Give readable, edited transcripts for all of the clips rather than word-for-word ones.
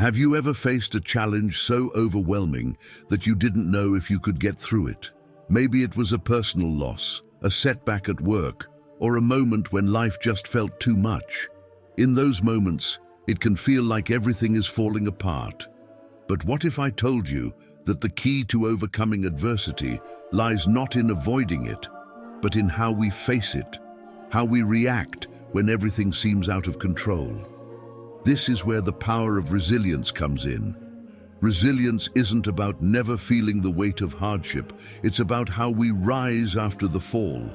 Have you ever faced a challenge so overwhelming that you didn't know if you could get through it? Maybe it was a personal loss, a setback at work, or a moment when life just felt too much. In those moments, it can feel like everything is falling apart. But what if I told you that the key to overcoming adversity lies not in avoiding it, but in how we face it, how we react when everything seems out of control? This is where the power of resilience comes in. Resilience isn't about never feeling the weight of hardship. It's about how we rise after the fall.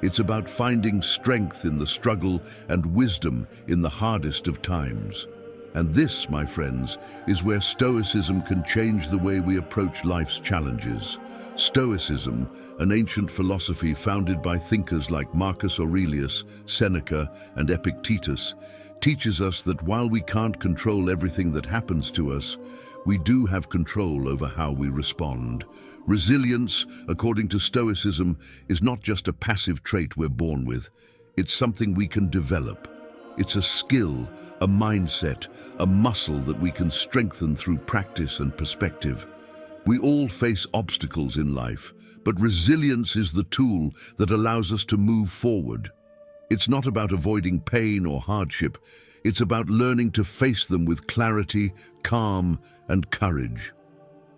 It's about finding strength in the struggle and wisdom in the hardest of times. And this, my friends, is where Stoicism can change the way we approach life's challenges. Stoicism, an ancient philosophy founded by thinkers like Marcus Aurelius, Seneca, and Epictetus, teaches us that while we can't control everything that happens to us, we do have control over how we respond. Resilience, according to Stoicism, is not just a passive trait we're born with. It's something we can develop. It's a skill, a mindset, a muscle that we can strengthen through practice and perspective. We all face obstacles in life, but resilience is the tool that allows us to move forward. It's not about avoiding pain or hardship. It's about learning to face them with clarity, calm, and courage.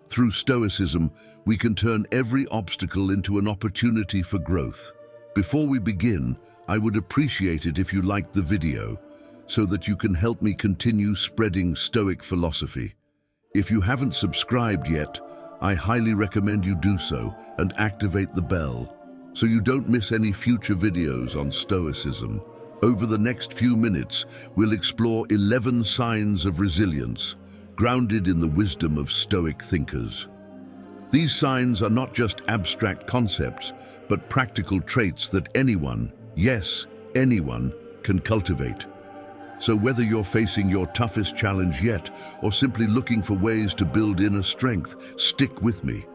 Through Stoicism, we can turn every obstacle into an opportunity for growth. Before we begin, I would appreciate it if you liked the video, so that you can help me continue spreading Stoic philosophy. If you haven't subscribed yet, I highly recommend you do so and activate the bell, so you don't miss any future videos on Stoicism. Over the next few minutes, we'll explore 11 signs of resilience, grounded in the wisdom of Stoic thinkers. These signs are not just abstract concepts, but practical traits that anyone, yes, anyone, can cultivate. So whether you're facing your toughest challenge yet, or simply looking for ways to build inner strength, stick with me.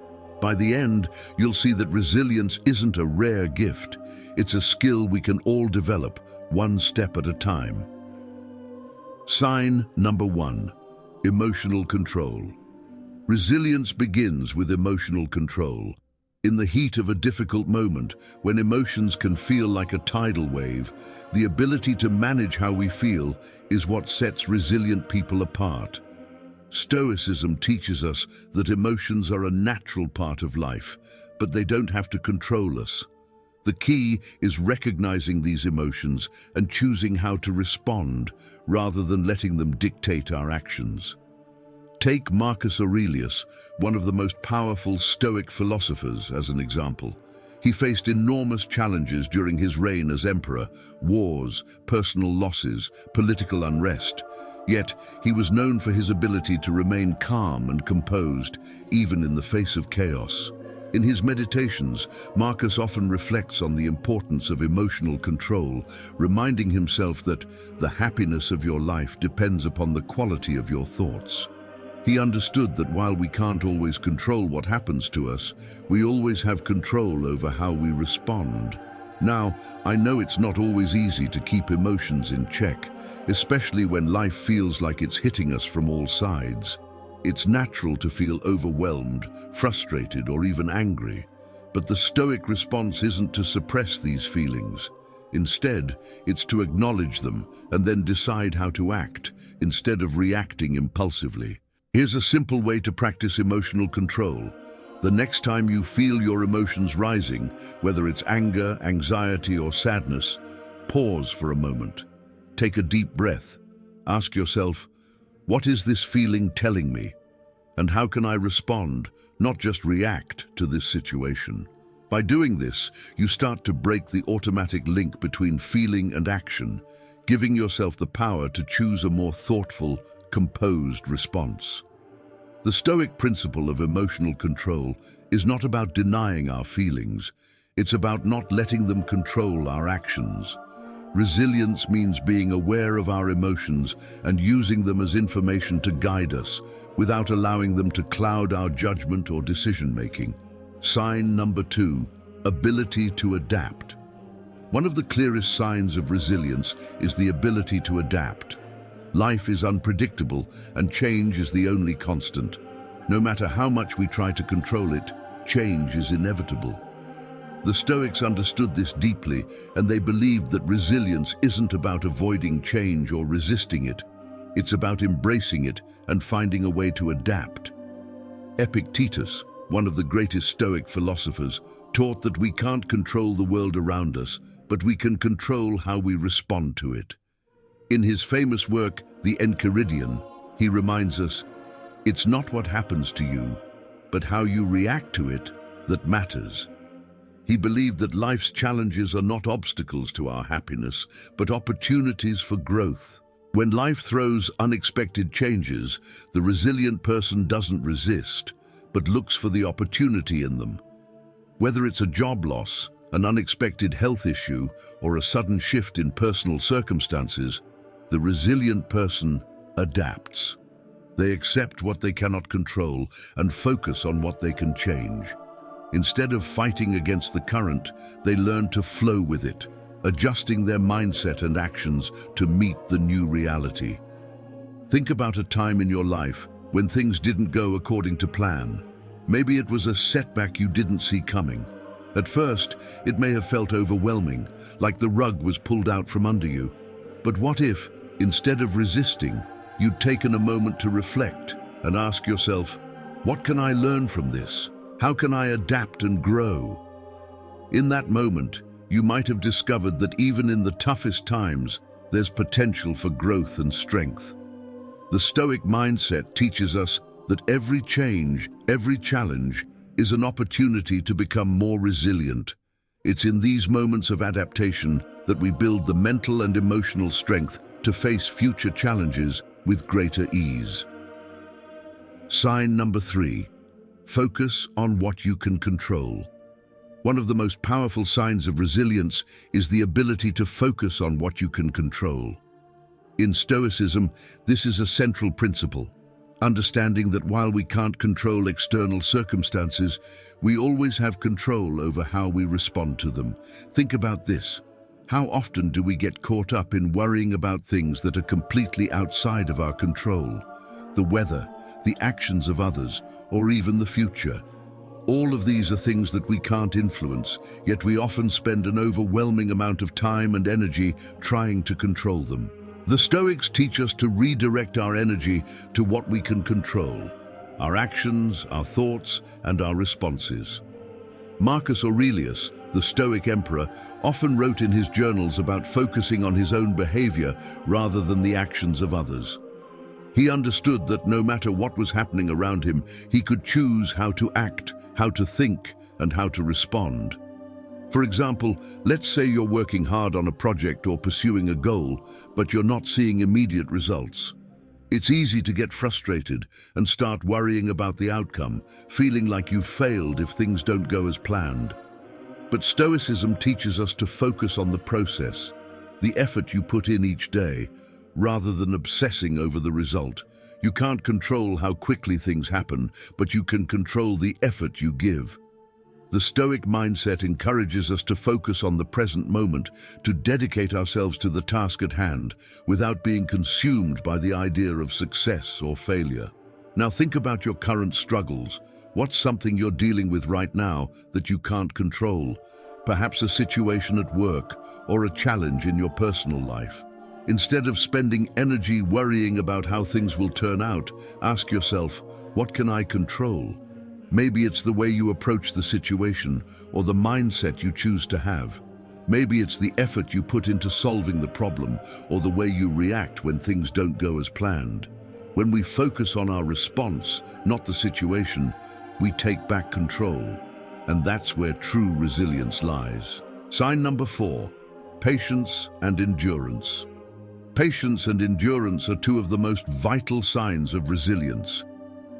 By the end, you'll see that resilience isn't a rare gift. It's a skill we can all develop, one step at a time. Sign number 1, emotional control. Resilience begins with emotional control. In the heat of a difficult moment, when emotions can feel like a tidal wave, the ability to manage how we feel is what sets resilient people apart. Stoicism teaches us that emotions are a natural part of life, but they don't have to control us. The key is recognizing these emotions and choosing how to respond, rather than letting them dictate our actions. Take Marcus Aurelius, one of the most powerful Stoic philosophers, as an example. He faced enormous challenges during his reign as emperor: wars, personal losses, political unrest. Yet, he was known for his ability to remain calm and composed, even in the face of chaos. In his meditations, Marcus often reflects on the importance of emotional control, reminding himself that the happiness of your life depends upon the quality of your thoughts. He understood that while we can't always control what happens to us, we always have control over how we respond. Now, I know it's not always easy to keep emotions in check, especially when life feels like it's hitting us from all sides. It's natural to feel overwhelmed, frustrated, or even angry. But the Stoic response isn't to suppress these feelings. Instead, it's to acknowledge them and then decide how to act, instead of reacting impulsively. Here's a simple way to practice emotional control. The next time you feel your emotions rising, whether it's anger, anxiety, or sadness, pause for a moment. Take a deep breath. Ask yourself, what is this feeling telling me? And how can I respond, not just react, to this situation? By doing this, you start to break the automatic link between feeling and action, giving yourself the power to choose a more thoughtful, composed response. The Stoic principle of emotional control is not about denying our feelings. It's about not letting them control our actions. Resilience means being aware of our emotions and using them as information to guide us, without allowing them to cloud our judgment or decision-making. Sign number 2, ability to adapt. One of the clearest signs of resilience is the ability to adapt. Life is unpredictable, and change is the only constant. No matter how much we try to control it, change is inevitable. The Stoics understood this deeply, and they believed that resilience isn't about avoiding change or resisting it. It's about embracing it and finding a way to adapt. Epictetus, one of the greatest Stoic philosophers, taught that we can't control the world around us, but we can control how we respond to it. In his famous work, The Enchiridion, he reminds us, "It's not what happens to you, but how you react to it that matters." He believed that life's challenges are not obstacles to our happiness, but opportunities for growth. When life throws unexpected changes, the resilient person doesn't resist, but looks for the opportunity in them. Whether it's a job loss, an unexpected health issue, or a sudden shift in personal circumstances, the resilient person adapts. They accept what they cannot control and focus on what they can change. Instead of fighting against the current, they learn to flow with it, adjusting their mindset and actions to meet the new reality. Think about a time in your life when things didn't go according to plan. Maybe it was a setback you didn't see coming. At first, it may have felt overwhelming, like the rug was pulled out from under you. But what if, instead of resisting, you'd taken a moment to reflect and ask yourself, what can I learn from this? How can I adapt and grow? In that moment, you might have discovered that even in the toughest times, there's potential for growth and strength. The Stoic mindset teaches us that every change, every challenge, is an opportunity to become more resilient. It's in these moments of adaptation that we build the mental and emotional strength to face future challenges with greater ease. Sign number 3, focus on what you can control. One of the most powerful signs of resilience is the ability to focus on what you can control. In Stoicism, this is a central principle, understanding that while we can't control external circumstances, we always have control over how we respond to them. Think about this. How often do we get caught up in worrying about things that are completely outside of our control? The weather, the actions of others, or even the future. All of these are things that we can't influence, yet we often spend an overwhelming amount of time and energy trying to control them. The Stoics teach us to redirect our energy to what we can control: our actions, our thoughts, and our responses. Marcus Aurelius, the Stoic emperor, often wrote in his journals about focusing on his own behavior rather than the actions of others. He understood that no matter what was happening around him, he could choose how to act, how to think, and how to respond. For example, let's say you're working hard on a project or pursuing a goal, but you're not seeing immediate results. It's easy to get frustrated and start worrying about the outcome, feeling like you've failed if things don't go as planned. But Stoicism teaches us to focus on the process, the effort you put in each day, rather than obsessing over the result. You can't control how quickly things happen, but you can control the effort you give. The Stoic mindset encourages us to focus on the present moment, to dedicate ourselves to the task at hand, without being consumed by the idea of success or failure. Now think about your current struggles. What's something you're dealing with right now that you can't control? Perhaps a situation at work or a challenge in your personal life. Instead of spending energy worrying about how things will turn out, ask yourself, what can I control? Maybe it's the way you approach the situation or the mindset you choose to have. Maybe it's the effort you put into solving the problem or the way you react when things don't go as planned. When we focus on our response, not the situation, we take back control. And that's where true resilience lies. Sign number 4, patience and endurance. Patience and endurance are two of the most vital signs of resilience.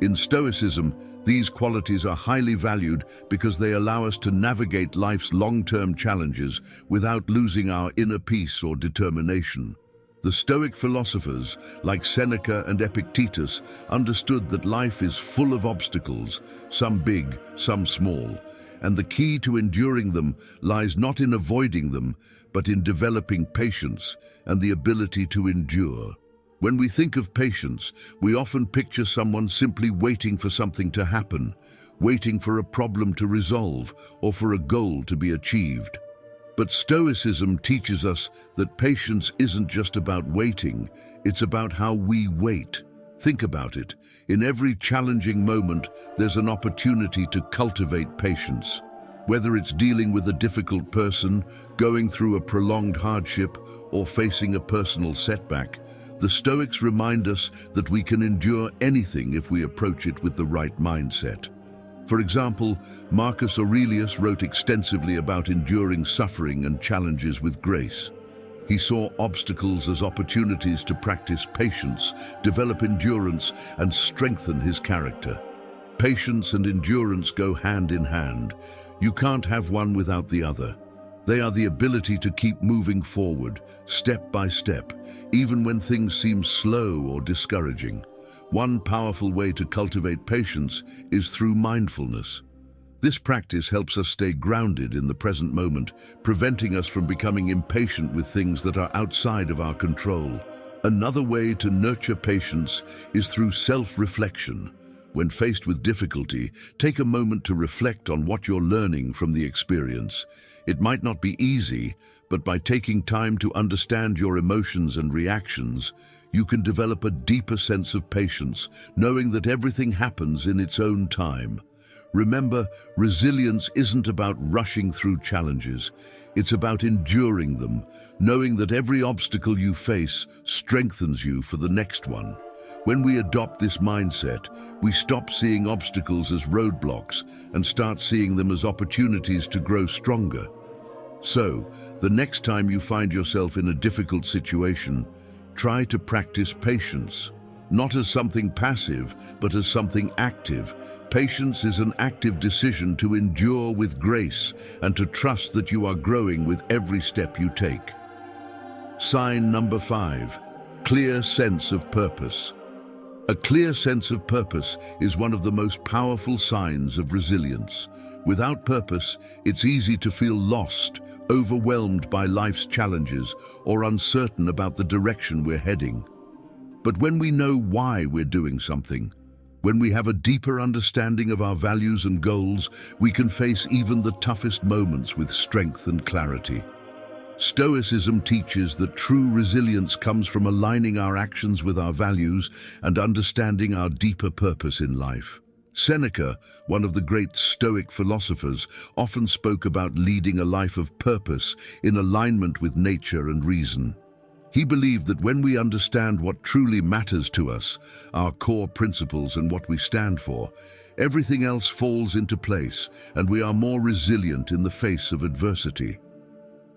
In Stoicism, these qualities are highly valued because they allow us to navigate life's long-term challenges without losing our inner peace or determination. The Stoic philosophers, like Seneca and Epictetus, understood that life is full of obstacles, some big, some small, and the key to enduring them lies not in avoiding them, but in developing patience and the ability to endure. When we think of patience, we often picture someone simply waiting for something to happen, waiting for a problem to resolve or for a goal to be achieved. But Stoicism teaches us that patience isn't just about waiting, it's about how we wait. Think about it. In every challenging moment, there's an opportunity to cultivate patience. Whether it's dealing with a difficult person, going through a prolonged hardship, or facing a personal setback, the Stoics remind us that we can endure anything if we approach it with the right mindset. For example, Marcus Aurelius wrote extensively about enduring suffering and challenges with grace. He saw obstacles as opportunities to practice patience, develop endurance, and strengthen his character. Patience and endurance go hand in hand. You can't have one without the other. They are the ability to keep moving forward, step by step, even when things seem slow or discouraging. One powerful way to cultivate patience is through mindfulness. This practice helps us stay grounded in the present moment, preventing us from becoming impatient with things that are outside of our control. Another way to nurture patience is through self-reflection. When faced with difficulty, take a moment to reflect on what you're learning from the experience. It might not be easy, but by taking time to understand your emotions and reactions, you can develop a deeper sense of patience, knowing that everything happens in its own time. Remember, resilience isn't about rushing through challenges. It's about enduring them, knowing that every obstacle you face strengthens you for the next one. When we adopt this mindset, we stop seeing obstacles as roadblocks and start seeing them as opportunities to grow stronger. So, the next time you find yourself in a difficult situation, try to practice patience, not as something passive, but as something active. Patience is an active decision to endure with grace and to trust that you are growing with every step you take. Sign number 5, clear sense of purpose. A clear sense of purpose is one of the most powerful signs of resilience. Without purpose, it's easy to feel lost, overwhelmed by life's challenges, or uncertain about the direction we're heading. But when we know why we're doing something, when we have a deeper understanding of our values and goals, we can face even the toughest moments with strength and clarity. Stoicism teaches that true resilience comes from aligning our actions with our values and understanding our deeper purpose in life. Seneca, one of the great Stoic philosophers, often spoke about leading a life of purpose in alignment with nature and reason. He believed that when we understand what truly matters to us, our core principles and what we stand for, everything else falls into place and we are more resilient in the face of adversity.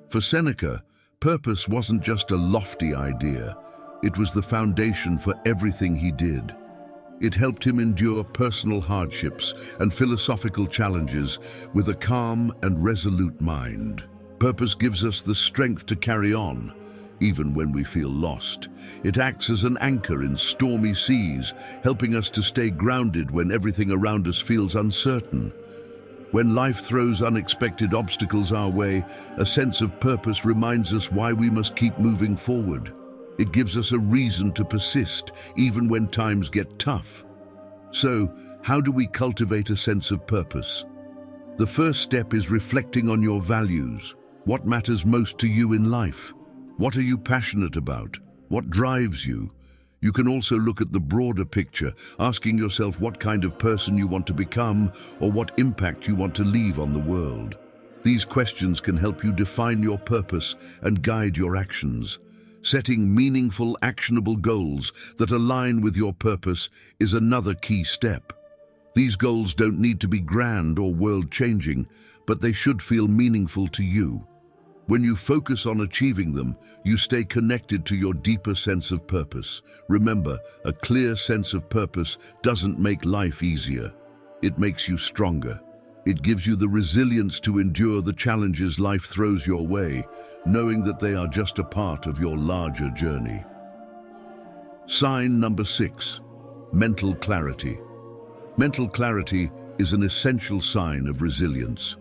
For Seneca, purpose wasn't just a lofty idea, it was the foundation for everything he did. It helped him endure personal hardships and philosophical challenges with a calm and resolute mind. Purpose gives us the strength to carry on, even when we feel lost. It acts as an anchor in stormy seas, helping us to stay grounded when everything around us feels uncertain. When life throws unexpected obstacles our way, a sense of purpose reminds us why we must keep moving forward. It gives us a reason to persist, even when times get tough. So, how do we cultivate a sense of purpose? The first step is reflecting on your values. What matters most to you in life? What are you passionate about? What drives you? You can also look at the broader picture, asking yourself what kind of person you want to become or what impact you want to leave on the world. These questions can help you define your purpose and guide your actions. Setting meaningful, actionable goals that align with your purpose is another key step. These goals don't need to be grand or world-changing, but they should feel meaningful to you. When you focus on achieving them, you stay connected to your deeper sense of purpose. Remember, a clear sense of purpose doesn't make life easier. It makes you stronger. It gives you the resilience to endure the challenges life throws your way, knowing that they are just a part of your larger journey. Sign number 6, mental clarity. Mental clarity is an essential sign of resilience.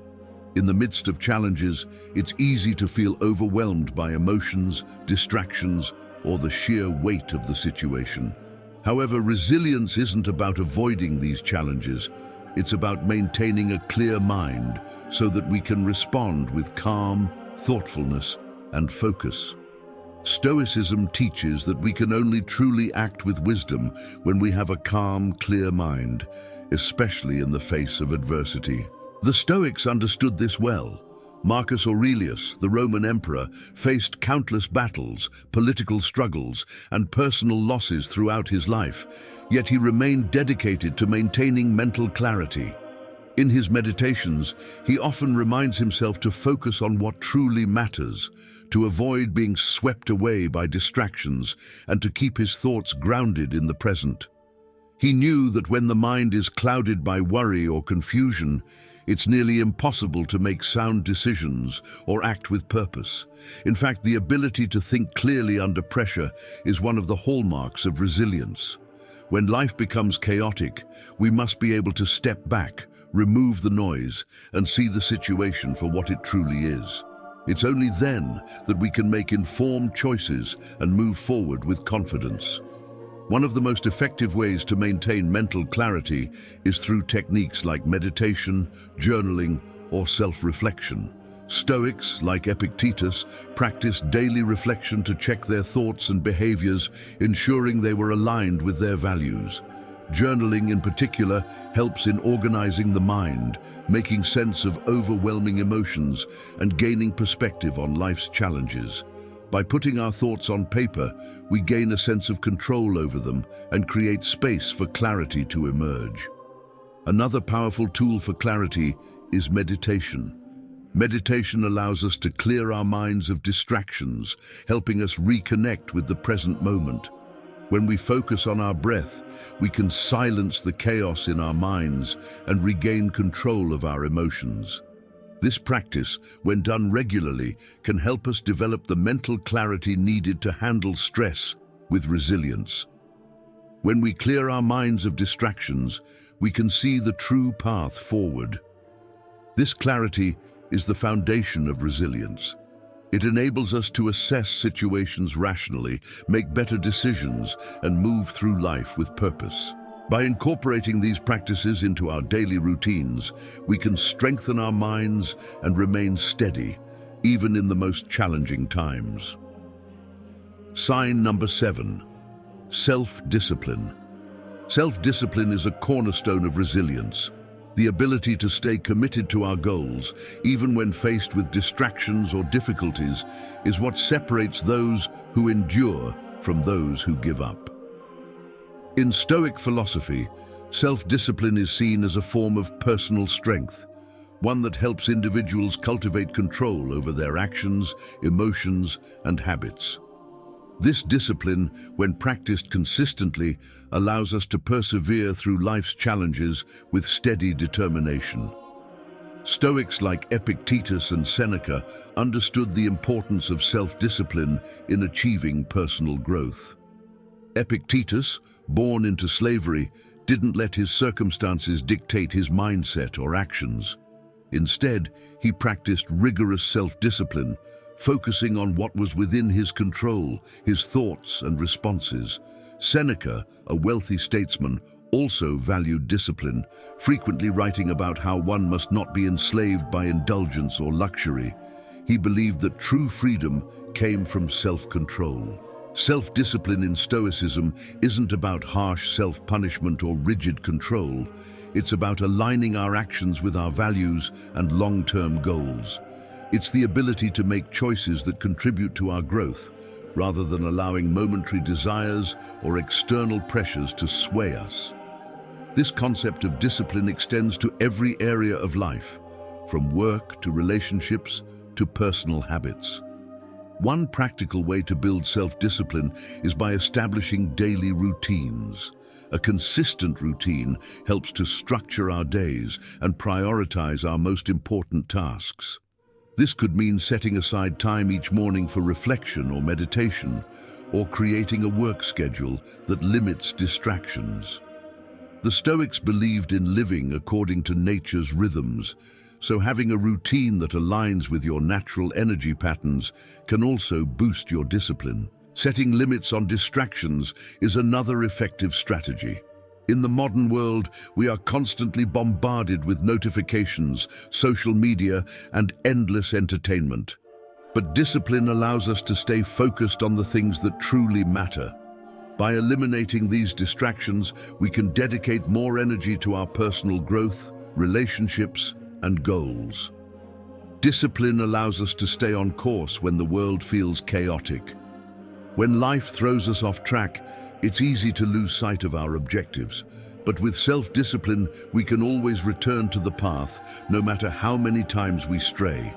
In the midst of challenges, it's easy to feel overwhelmed by emotions, distractions, or the sheer weight of the situation. However, resilience isn't about avoiding these challenges. It's about maintaining a clear mind so that we can respond with calm, thoughtfulness, and focus. Stoicism teaches that we can only truly act with wisdom when we have a calm, clear mind, especially in the face of adversity. The Stoics understood this well. Marcus Aurelius, the Roman emperor, faced countless battles, political struggles, and personal losses throughout his life, yet he remained dedicated to maintaining mental clarity. In his meditations, he often reminds himself to focus on what truly matters, to avoid being swept away by distractions, and to keep his thoughts grounded in the present. He knew that when the mind is clouded by worry or confusion, it's nearly impossible to make sound decisions or act with purpose. In fact, the ability to think clearly under pressure is one of the hallmarks of resilience. When life becomes chaotic, we must be able to step back, remove the noise, and see the situation for what it truly is. It's only then that we can make informed choices and move forward with confidence. One of the most effective ways to maintain mental clarity is through techniques like meditation, journaling, or self-reflection. Stoics, like Epictetus, practiced daily reflection to check their thoughts and behaviors, ensuring they were aligned with their values. Journaling, in particular, helps in organizing the mind, making sense of overwhelming emotions, and gaining perspective on life's challenges. By putting our thoughts on paper, we gain a sense of control over them and create space for clarity to emerge. Another powerful tool for clarity is meditation. Meditation allows us to clear our minds of distractions, helping us reconnect with the present moment. When we focus on our breath, we can silence the chaos in our minds and regain control of our emotions. This practice, when done regularly, can help us develop the mental clarity needed to handle stress with resilience. When we clear our minds of distractions, we can see the true path forward. This clarity is the foundation of resilience. It enables us to assess situations rationally, make better decisions, and move through life with purpose. By incorporating these practices into our daily routines, we can strengthen our minds and remain steady, even in the most challenging times. Sign number 7, self-discipline. Self-discipline is a cornerstone of resilience. The ability to stay committed to our goals, even when faced with distractions or difficulties, is what separates those who endure from those who give up. In Stoic philosophy, self-discipline is seen as a form of personal strength, one that helps individuals cultivate control over their actions, emotions, and habits. This discipline, when practiced consistently, allows us to persevere through life's challenges with steady determination. Stoics like Epictetus and Seneca understood the importance of self-discipline in achieving personal growth. Epictetus, born into slavery, didn't let his circumstances dictate his mindset or actions. Instead, he practiced rigorous self-discipline, focusing on what was within his control, his thoughts and responses. Seneca, a wealthy statesman, also valued discipline, frequently writing about how one must not be enslaved by indulgence or luxury. He believed that true freedom came from self-control. Self-discipline in Stoicism isn't about harsh self-punishment or rigid control. It's about aligning our actions with our values and long-term goals. It's the ability to make choices that contribute to our growth, rather than allowing momentary desires or external pressures to sway us. This concept of discipline extends to every area of life, from work to relationships to personal habits. One practical way to build self-discipline is by establishing daily routines. A consistent routine helps to structure our days and prioritize our most important tasks. This could mean setting aside time each morning for reflection or meditation, or creating a work schedule that limits distractions. The Stoics believed in living according to nature's rhythms, so having a routine that aligns with your natural energy patterns can also boost your discipline. Setting limits on distractions is another effective strategy. In the modern world, we are constantly bombarded with notifications, social media, and endless entertainment. But discipline allows us to stay focused on the things that truly matter. By eliminating these distractions, we can dedicate more energy to our personal growth, relationships, and goals. Discipline allows us to stay on course when the world feels chaotic. When life throws us off track, it's easy to lose sight of our objectives. But with self-discipline, we can always return to the path, no matter how many times we stray.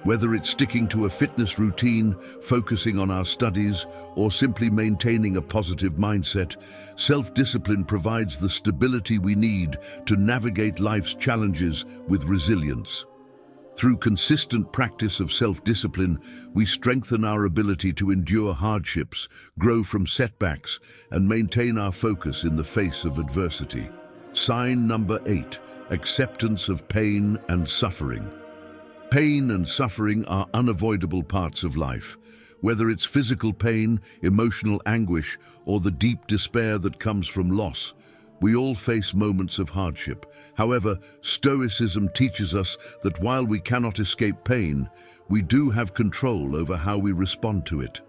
Whether it's sticking to a fitness routine, focusing on our studies, or simply maintaining a positive mindset, self-discipline provides the stability we need to navigate life's challenges with resilience. Through consistent practice of self-discipline, we strengthen our ability to endure hardships, grow from setbacks, and maintain our focus in the face of adversity. Sign number 8, acceptance of pain and suffering. Pain and suffering are unavoidable parts of life. Whether it's physical pain, emotional anguish, or the deep despair that comes from loss, we all face moments of hardship. However, Stoicism teaches us that while we cannot escape pain, we do have control over how we respond to it.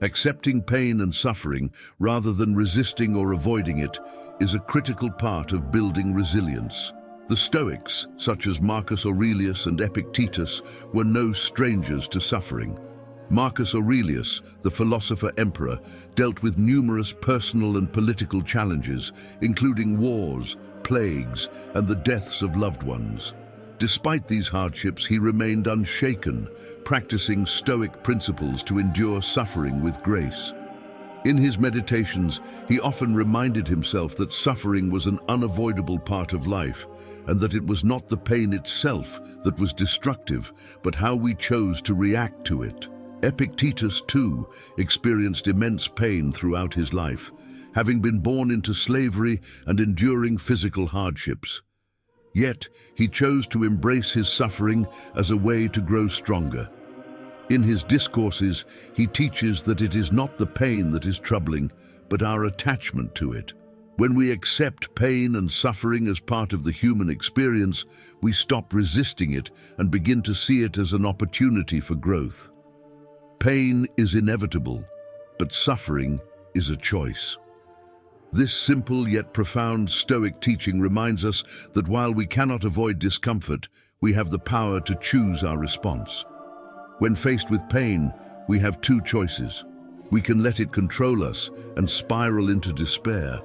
Accepting pain and suffering, rather than resisting or avoiding it, is a critical part of building resilience. The Stoics, such as Marcus Aurelius and Epictetus, were no strangers to suffering. Marcus Aurelius, the philosopher-emperor, dealt with numerous personal and political challenges, including wars, plagues, and the deaths of loved ones. Despite these hardships, he remained unshaken, practicing Stoic principles to endure suffering with grace. In his meditations, he often reminded himself that suffering was an unavoidable part of life, and that it was not the pain itself that was destructive, but how we chose to react to it. Epictetus, too, experienced immense pain throughout his life, having been born into slavery and enduring physical hardships. Yet, he chose to embrace his suffering as a way to grow stronger. In his discourses, he teaches that it is not the pain that is troubling, but our attachment to it. When we accept pain and suffering as part of the human experience, we stop resisting it and begin to see it as an opportunity for growth. Pain is inevitable, but suffering is a choice. This simple yet profound Stoic teaching reminds us that while we cannot avoid discomfort, we have the power to choose our response. When faced with pain, we have two choices. We can let it control us and spiral into despair,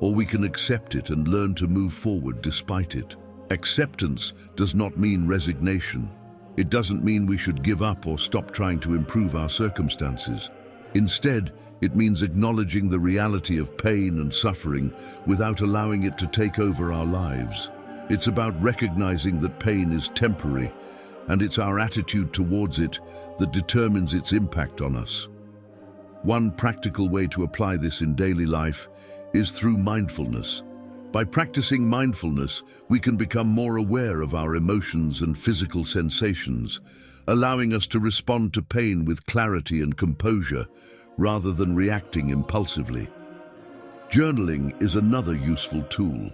or we can accept it and learn to move forward despite it. Acceptance does not mean resignation. It doesn't mean we should give up or stop trying to improve our circumstances. Instead, it means acknowledging the reality of pain and suffering without allowing it to take over our lives. It's about recognizing that pain is temporary, and it's our attitude towards it that determines its impact on us. One practical way to apply this in daily life is through mindfulness. By practicing mindfulness, we can become more aware of our emotions and physical sensations, allowing us to respond to pain with clarity and composure, rather than reacting impulsively. Journaling is another useful tool.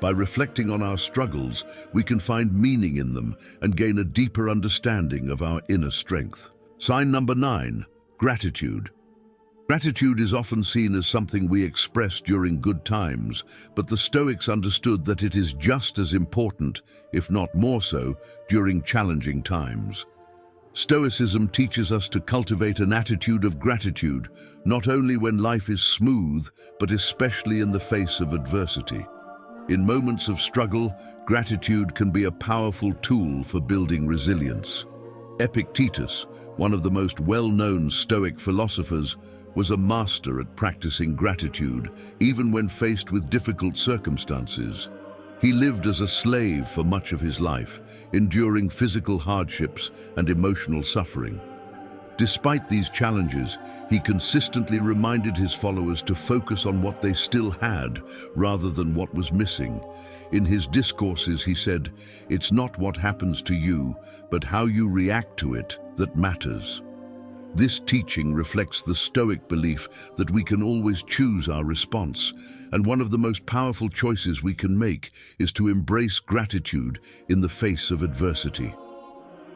By reflecting on our struggles, we can find meaning in them and gain a deeper understanding of our inner strength. Sign number 9, gratitude. Gratitude is often seen as something we express during good times, but the Stoics understood that it is just as important, if not more so, during challenging times. Stoicism teaches us to cultivate an attitude of gratitude, not only when life is smooth, but especially in the face of adversity. In moments of struggle, gratitude can be a powerful tool for building resilience. Epictetus, one of the most well-known Stoic philosophers, was a master at practicing gratitude, even when faced with difficult circumstances. He lived as a slave for much of his life, enduring physical hardships and emotional suffering. Despite these challenges, he consistently reminded his followers to focus on what they still had, rather than what was missing. In his discourses, he said, "It's not what happens to you, but how you react to it that matters." This teaching reflects the Stoic belief that we can always choose our response, and one of the most powerful choices we can make is to embrace gratitude in the face of adversity.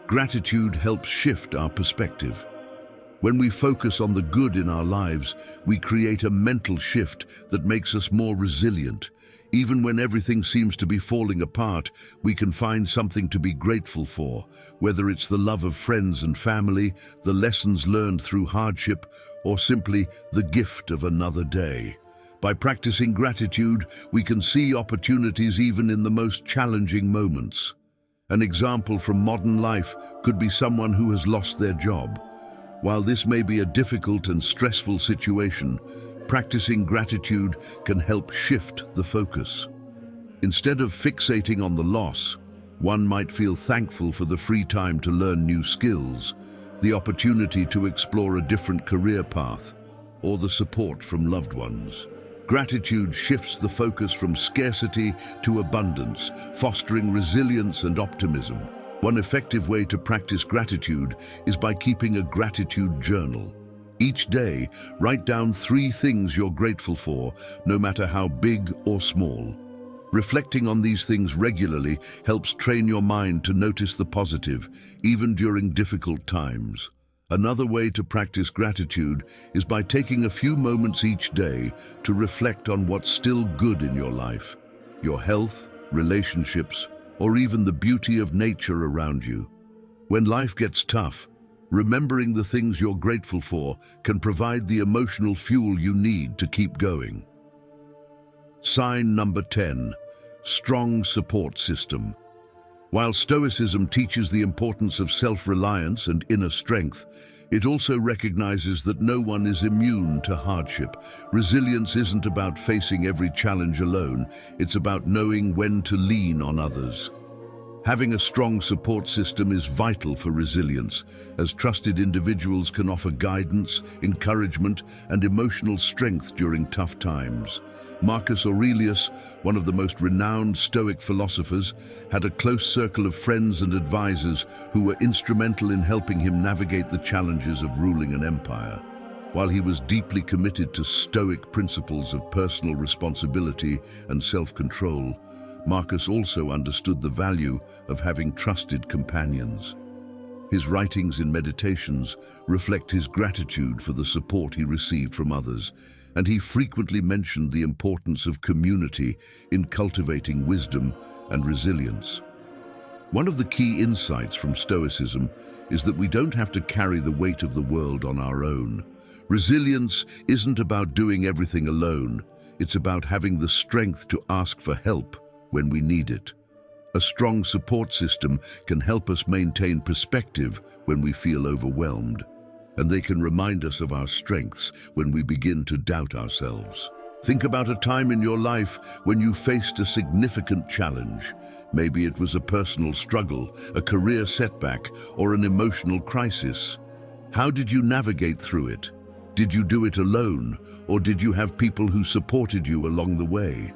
Gratitude helps shift our perspective. When we focus on the good in our lives, we create a mental shift that makes us more resilient. Even when everything seems to be falling apart, we can find something to be grateful for, whether it's the love of friends and family, the lessons learned through hardship, or simply the gift of another day. By practicing gratitude, we can see opportunities even in the most challenging moments. An example from modern life could be someone who has lost their job. While this may be a difficult and stressful situation, practicing gratitude can help shift the focus. Instead of fixating on the loss, one might feel thankful for the free time to learn new skills, the opportunity to explore a different career path, or the support from loved ones. Gratitude shifts the focus from scarcity to abundance, fostering resilience and optimism. One effective way to practice gratitude is by keeping a gratitude journal. Each day, write down 3 things you're grateful for, no matter how big or small. Reflecting on these things regularly helps train your mind to notice the positive, even during difficult times. Another way to practice gratitude is by taking a few moments each day to reflect on what's still good in your life, your health, relationships, or even the beauty of nature around you. When life gets tough, remembering the things you're grateful for can provide the emotional fuel you need to keep going. Sign number 10, strong support system. While Stoicism teaches the importance of self-reliance and inner strength, it also recognizes that no one is immune to hardship. Resilience isn't about facing every challenge alone, it's about knowing when to lean on others. Having a strong support system is vital for resilience, as trusted individuals can offer guidance, encouragement, and emotional strength during tough times. Marcus Aurelius, one of the most renowned Stoic philosophers, had a close circle of friends and advisors who were instrumental in helping him navigate the challenges of ruling an empire. While he was deeply committed to Stoic principles of personal responsibility and self-control, Marcus also understood the value of having trusted companions. His writings and meditations reflect his gratitude for the support he received from others, and he frequently mentioned the importance of community in cultivating wisdom and resilience. One of the key insights from Stoicism is that we don't have to carry the weight of the world on our own. Resilience isn't about doing everything alone, it's about having the strength to ask for help when we need it. A strong support system can help us maintain perspective when we feel overwhelmed, and they can remind us of our strengths when we begin to doubt ourselves. Think about a time in your life when you faced a significant challenge. Maybe it was a personal struggle, a career setback, or an emotional crisis. How did you navigate through it? Did you do it alone, or did you have people who supported you along the way?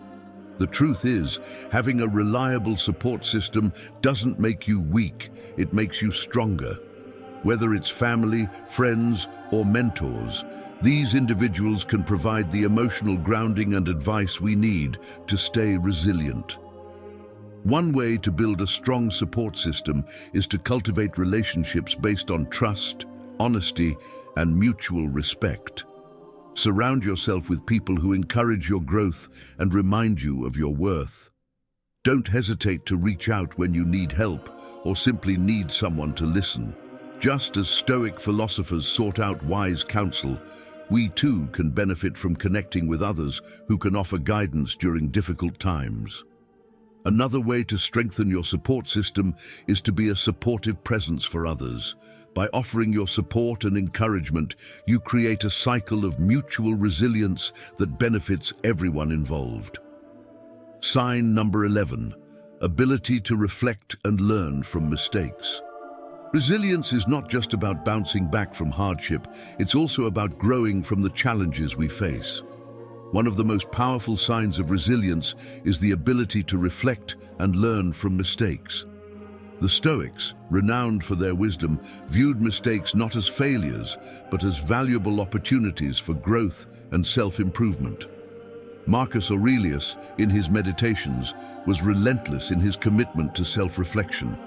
The truth is, having a reliable support system doesn't make you weak, it makes you stronger. Whether it's family, friends, or mentors, these individuals can provide the emotional grounding and advice we need to stay resilient. One way to build a strong support system is to cultivate relationships based on trust, honesty, and mutual respect. Surround yourself with people who encourage your growth and remind you of your worth. Don't hesitate to reach out when you need help or simply need someone to listen. Just as Stoic philosophers sought out wise counsel, we too can benefit from connecting with others who can offer guidance during difficult times. Another way to strengthen your support system is to be a supportive presence for others. By offering your support and encouragement, you create a cycle of mutual resilience that benefits everyone involved. Sign number 11, ability to reflect and learn from mistakes. Resilience is not just about bouncing back from hardship, it's also about growing from the challenges we face. One of the most powerful signs of resilience is the ability to reflect and learn from mistakes. The Stoics, renowned for their wisdom, viewed mistakes not as failures, but as valuable opportunities for growth and self-improvement. Marcus Aurelius, in his Meditations, was relentless in his commitment to self-reflection.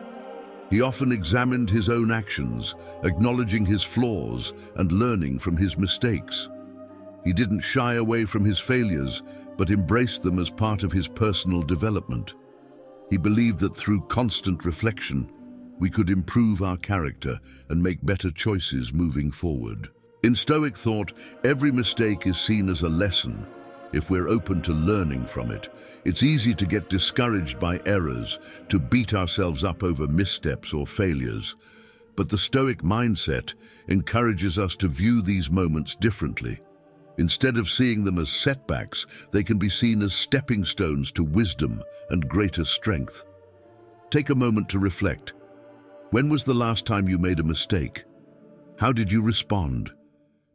He often examined his own actions, acknowledging his flaws and learning from his mistakes. He didn't shy away from his failures, but embraced them as part of his personal development. He believed that through constant reflection, we could improve our character and make better choices moving forward. In Stoic thought, every mistake is seen as a lesson. If we're open to learning from it, it's easy to get discouraged by errors, to beat ourselves up over missteps or failures. But the Stoic mindset encourages us to view these moments differently. Instead of seeing them as setbacks, they can be seen as stepping stones to wisdom and greater strength. Take a moment to reflect. When was the last time you made a mistake? How did you respond?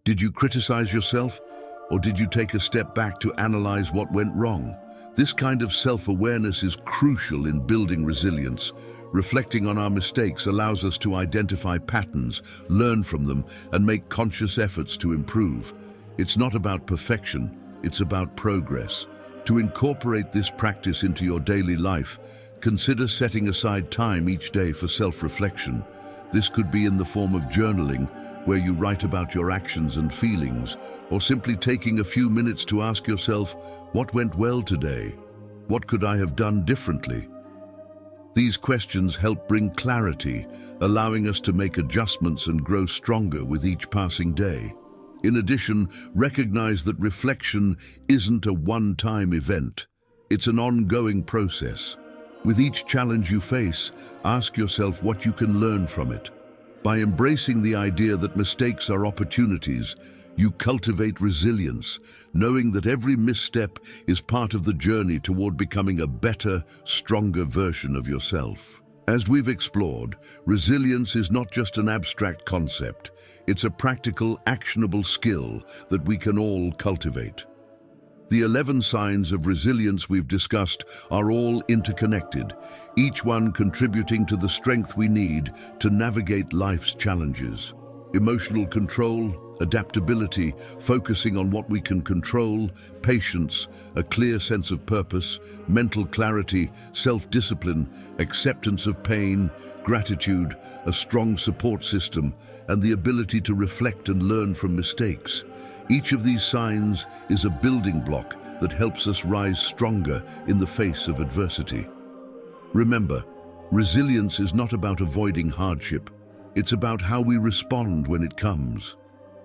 Did you criticize yourself? Or did you take a step back to analyze what went wrong? This kind of self-awareness is crucial in building resilience. Reflecting on our mistakes allows us to identify patterns, learn from them, and make conscious efforts to improve. It's not about perfection, it's about progress. To incorporate this practice into your daily life, consider setting aside time each day for self-reflection. This could be in the form of journaling, where you write about your actions and feelings, or simply taking a few minutes to ask yourself, what went well today? What could I have done differently? These questions help bring clarity, allowing us to make adjustments and grow stronger with each passing day. In addition, recognize that reflection isn't a one-time event. It's an ongoing process. With each challenge you face, ask yourself what you can learn from it. By embracing the idea that mistakes are opportunities, you cultivate resilience, knowing that every misstep is part of the journey toward becoming a better, stronger version of yourself. As we've explored, resilience is not just an abstract concept. It's a practical, actionable skill that we can all cultivate. The 11 signs of resilience we've discussed are all interconnected, each one contributing to the strength we need to navigate life's challenges. Emotional control, adaptability, focusing on what we can control, patience, a clear sense of purpose, mental clarity, self-discipline, acceptance of pain, gratitude, a strong support system, and the ability to reflect and learn from mistakes. Each of these signs is a building block that helps us rise stronger in the face of adversity. Remember, resilience is not about avoiding hardship. It's about how we respond when it comes.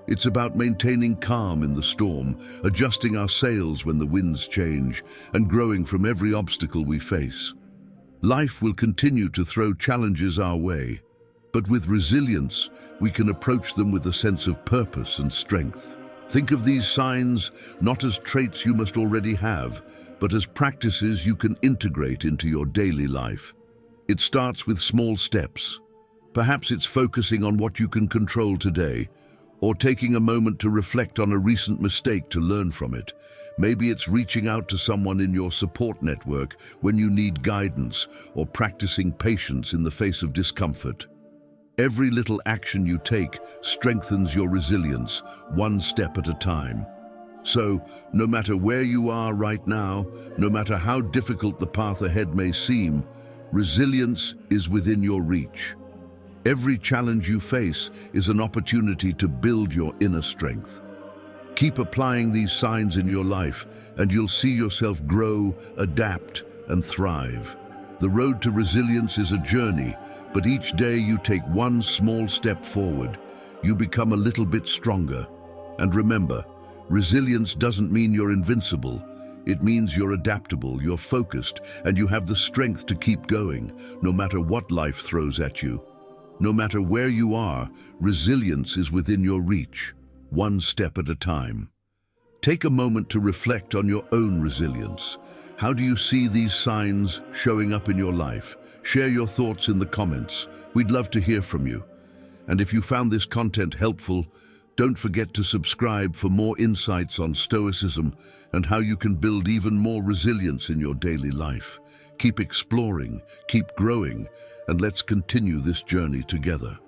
It's about maintaining calm in the storm, adjusting our sails when the winds change, and growing from every obstacle we face. Life will continue to throw challenges our way, but with resilience, we can approach them with a sense of purpose and strength. Think of these signs not as traits you must already have, but as practices you can integrate into your daily life. It starts with small steps. Perhaps it's focusing on what you can control today, or taking a moment to reflect on a recent mistake to learn from it. Maybe it's reaching out to someone in your support network when you need guidance, or practicing patience in the face of discomfort. Every little action you take strengthens your resilience, one step at a time. So, no matter where you are right now, no matter how difficult the path ahead may seem, resilience is within your reach. Every challenge you face is an opportunity to build your inner strength. Keep applying these signs in your life, and you'll see yourself grow, adapt, and thrive. The road to resilience is a journey, but each day you take one small step forward, you become a little bit stronger. And remember, resilience doesn't mean you're invincible. It means you're adaptable, you're focused, and you have the strength to keep going, no matter what life throws at you. No matter where you are, resilience is within your reach, one step at a time. Take a moment to reflect on your own resilience. How do you see these signs showing up in your life? Share your thoughts in the comments. We'd love to hear from you. And if you found this content helpful, don't forget to subscribe for more insights on Stoicism and how you can build even more resilience in your daily life. Keep exploring, keep growing, and let's continue this journey together.